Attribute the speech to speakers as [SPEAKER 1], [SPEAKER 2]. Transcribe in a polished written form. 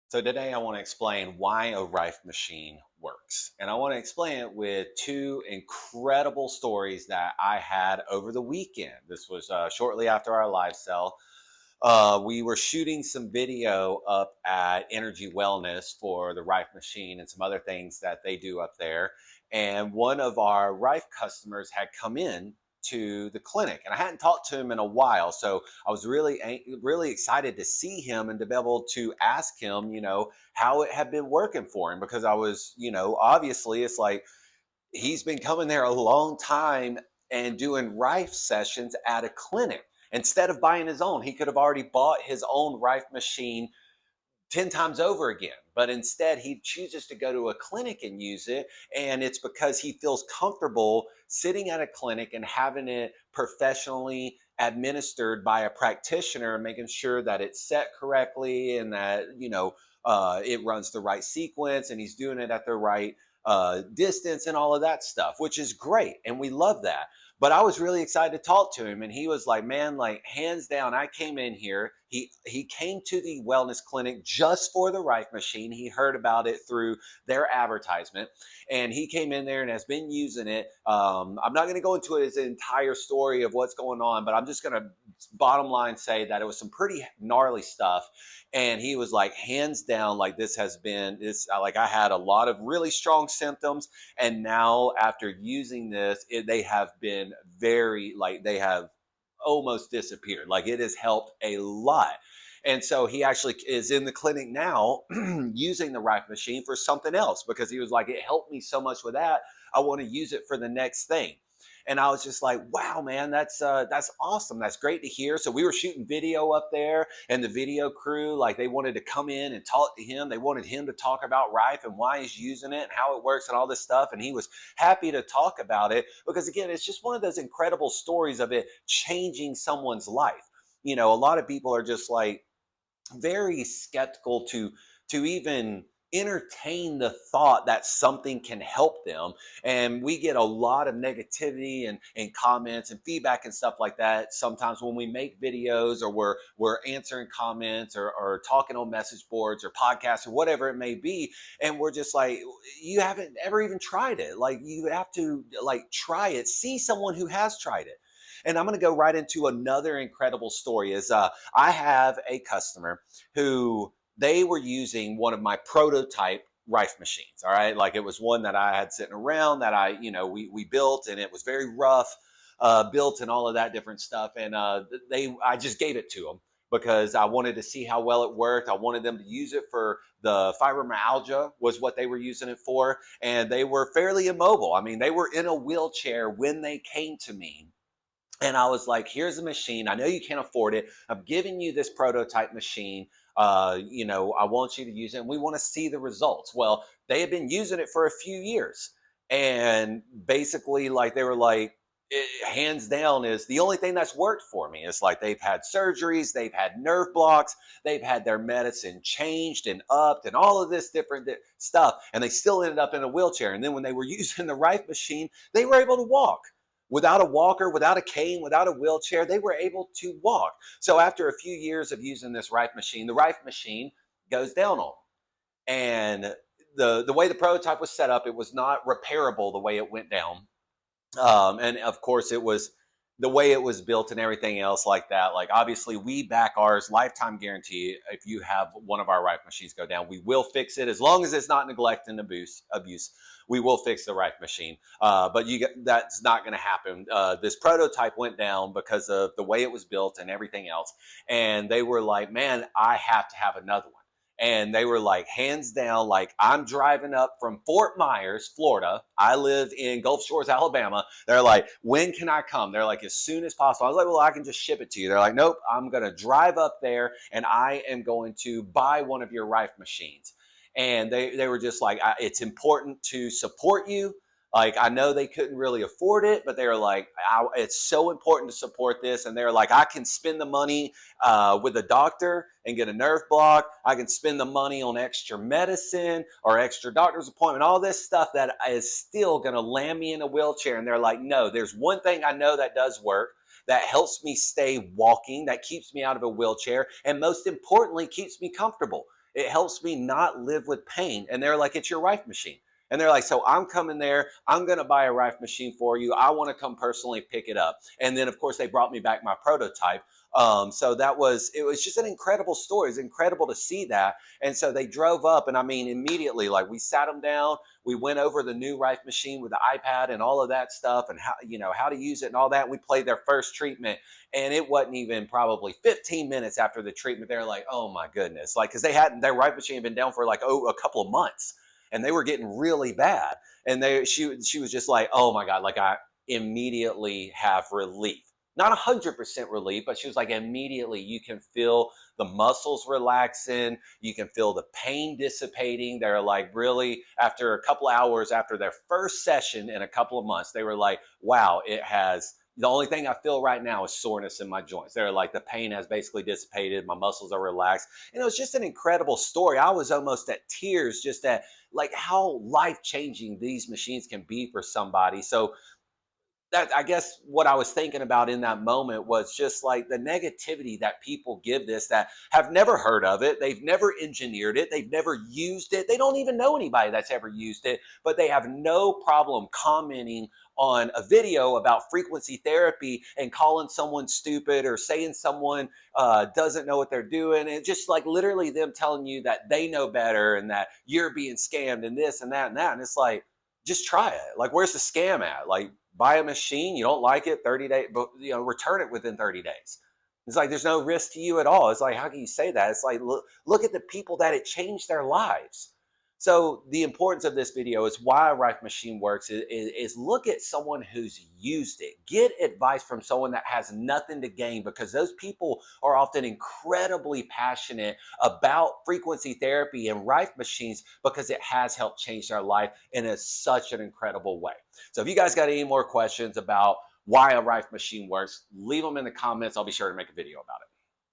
[SPEAKER 1] So today I want to explain why a Rife machine works. And I want to explain it with two incredible stories that I had over the weekend. This was shortly after our live sell. We were shooting some video up at Energy Wellness for the Rife machine and some other things that they do up there. And one of our Rife customers had come in to the clinic, and I hadn't talked to him in a while, so I was really excited to see him and to be able to ask him, how it had been working for him, because I was, obviously it's like he's been coming there a long time and doing Rife sessions at a clinic. Instead of buying his own, he could have already bought his own Rife machine 10 times over again. But instead, he chooses to go to a clinic and use it. And it's because he feels comfortable sitting at a clinic and having it professionally administered by a practitioner and making sure that it's set correctly and that, it runs the right sequence and he's doing it at the right distance and all of that stuff, which is great. And we love that. But I was really excited to talk to him, and he was like, man, like hands down, I came in here. He came to the wellness clinic just for the Rife machine. He heard about it through their advertisement, and he came in there and has been using it. I'm not going to go into his entire story of what's going on, but I'm just going to bottom line say that it was some pretty gnarly stuff. And he was like, hands down, like this has been this. Like I had a lot of really strong symptoms, and now after using this, they have been they have almost disappeared. Like it has helped a lot. And so he actually is in the clinic now using the Rife machine for something else because he was like, it helped me so much with that. I want to use it for the next thing. And I was just like, wow, man, that's awesome. That's great to hear. So we were shooting video up there, and the video crew, like they wanted to come in and talk to him. They wanted him to talk about Rife and why he's using it and how it works and all this stuff. And he was happy to talk about it because, again, it's just one of those incredible stories of it changing someone's life. A lot of people are just like very skeptical to even entertain the thought that something can help them. And we get a lot of negativity and comments and feedback and stuff like that sometimes when we make videos or we're answering comments or talking on message boards or podcasts or whatever it may be. And we're just like, you haven't ever even tried it. Like you have to like try it, see someone who has tried it. And I'm going to go right into another incredible story. I have a customer who they were using one of my prototype Rife machines. All right. Like it was one that I had sitting around that we built, and it was very rough, built and all of that different stuff. And I just gave it to them because I wanted to see how well it worked. I wanted them to use it for the fibromyalgia was what they were using it for. And they were fairly immobile. I mean, they were in a wheelchair when they came to me. And I was like, here's a machine. I know you can't afford it. I'm giving you this prototype machine. I want you to use it, and we want to see the results. Well, they had been using it for a few years. And basically, like, they were like, hands down is the only thing that's worked for me. It's like they've had surgeries, they've had nerve blocks, they've had their medicine changed and upped and all of this different stuff. And they still ended up in a wheelchair. And then when they were using the Rife machine, they were able to walk. Without a walker, without a cane, without a wheelchair, they were able to walk. So after a few years of using this Rife machine, the Rife machine goes down on them. And the way the prototype was set up, it was not repairable the way it went down. And of course, it was the way it was built and everything else like that. Like obviously, we back ours lifetime guarantee. If you have one of our Rife machines go down, we will fix it as long as it's not neglect and abuse. We will fix the Rife machine, but that's not going to happen. This prototype went down because of the way it was built and everything else. And they were like, man, I have to have another one. And they were like, hands down, like I'm driving up from Fort Myers, Florida. I live in Gulf Shores, Alabama. They're like, when can I come? They're like, as soon as possible. I was like, well, I can just ship it to you. They're like, nope, I'm going to drive up there and I am going to buy one of your Rife machines. And they were just like, it's important to support you. Like, I know they couldn't really afford it, but they were like, it's so important to support this. And they're like, I can spend the money with a doctor and get a nerve block. I can spend the money on extra medicine or extra doctor's appointment, all this stuff that is still going to land me in a wheelchair. And they're like, no, there's one thing I know that does work, that helps me stay walking, that keeps me out of a wheelchair, and most importantly, keeps me comfortable. It helps me not live with pain. And they're like, it's your Rife machine. And they're like, so I'm coming there. I'm going to buy a Rife machine for you. I want to come personally pick it up. And then, of course, they brought me back my prototype. So it was just an incredible story. It's incredible to see that. And so they drove up, and I mean, immediately, like we sat them down. We went over the new Rife machine with the iPad and all of that stuff, and how to use it and all that. We played their first treatment, and it wasn't even probably 15 minutes after the treatment. They're like, "Oh my goodness!" Like, because their Rife machine had been down for like a couple of months, and they were getting really bad. And she was just like, "Oh my god!" Like I immediately have relief. Not 100% relief, but she was like, immediately you can feel the muscles relaxing, you can feel the pain dissipating. They're like, really, after a couple hours after their first session in a couple of months, they were like, wow, the only thing I feel right now is soreness in my joints. They're like, the pain has basically dissipated, my muscles are relaxed. And it was just an incredible story. I was almost at tears just at like how life-changing these machines can be for somebody. So that, I guess what I was thinking about in that moment was just like the negativity that people give this, that have never heard of it, they've never engineered it, they've never used it, they don't even know anybody that's ever used it, but they have no problem commenting on a video about frequency therapy and calling someone stupid or saying someone doesn't know what they're doing, and just like literally them telling you that they know better and that you're being scammed and this and that and that. And it's like, just try it. Like, where's the scam at? Like, buy a machine, you don't like it, 30 days, but return it within 30 days. It's like there's no risk to you at all. It's like, how can you say that? It's like, look at the people that it changed their lives. So the importance of this video is why a Rife machine works is look at someone who's used it. Get advice from someone that has nothing to gain, because those people are often incredibly passionate about frequency therapy and Rife machines because it has helped change their life in such an incredible way. So if you guys got any more questions about why a Rife machine works, leave them in the comments. I'll be sure to make a video about it.